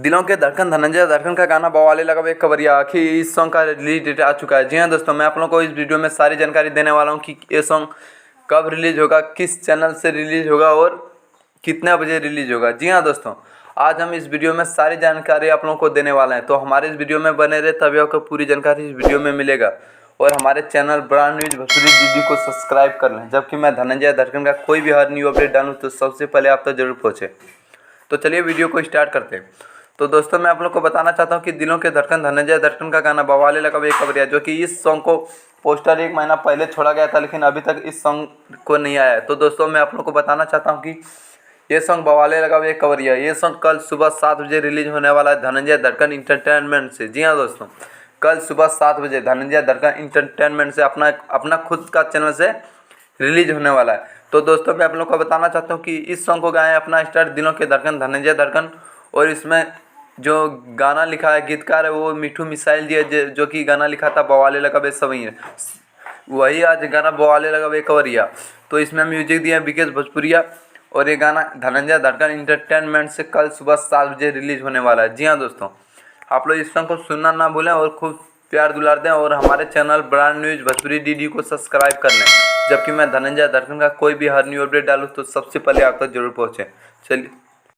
दिलों के धड़कन धनंजय धड़कन का गाना बवाले लगा एक खबरिया आखिर इस सॉन्ग का रिलीज डेट आ चुका है। जी हाँ दोस्तों, मैं आप लोगों को इस वीडियो में सारी जानकारी देने वाला हूँ कि ये सॉन्ग कब रिलीज होगा, किस चैनल से रिलीज होगा और कितने बजे रिलीज होगा। जी हाँ दोस्तों, आज हम इस वीडियो में सारी जानकारी आप लोगों को देने वाले हैं, तो हमारे इस वीडियो में बने रहे तभी आपको पूरी जानकारी इस वीडियो में मिलेगा। और हमारे चैनल ब्रांड न्यूज भोजपुरी दीदी को सब्सक्राइब कर लें, जबकि मैं धनंजय धड़कन का कोई भी हर न्यू अपडेट डालूँ तो सबसे पहले आप तक जरूर पहुँचे। तो चलिए वीडियो को स्टार्ट करते हैं। तो दोस्तों, मैं आप लोग को बताना चाहता हूँ कि दिलों के धड़कन धनंजय धड़कन का गाना बवाले लगा एक खबरिया, जो कि इस सॉन्ग को पोस्टर 1 महीना पहले छोड़ा गया था, लेकिन अभी तक इस सॉन्ग को नहीं आया है। तो दोस्तों, मैं आप लोग को बताना चाहता हूँ कि ये सॉन्ग बवाले लगा एक खबरिया, ये सॉन्ग कल सुबह 7 बजे रिलीज होने वाला है धनंजय धड़कन इंटरटेनमेंट से। जी हाँ दोस्तों, कल सुबह 7 बजे धनंजय धड़कन इंटरटेनमेंट से अपना खुद का चैनल से रिलीज होने वाला है। तो दोस्तों, मैं आप लोग को बताना चाहता हूँ कि इस सॉन्ग को गाए अपना स्टार दिलों के धड़कन धनंजय धड़कन, और इसमें जो गाना लिखा है, गीतकार है वो मिठू मिसाइल जी है, जो कि गाना लिखा था बवाले लगा बे सवैया, वही आज गाना बवाले लगा बे कवरिया। तो इसमें म्यूजिक दिया है विकेश भोजपुरिया, और ये गाना धनंजय धड़कन इंटरटेनमेंट से कल सुबह 7 बजे रिलीज होने वाला है। जी हाँ दोस्तों, आप लोग इस सॉन्ग को सुनना ना भूलें और खूब प्यार दुलार दें, और हमारे channel brand news Bhojpuri DD को सब्सक्राइब कर लें, जबकि मैं धनंजय धड़कन का कोई भी हर न्यू अपडेट डालूँ तो सबसे पहले आप तक जरूर पहुँचे। चलिए।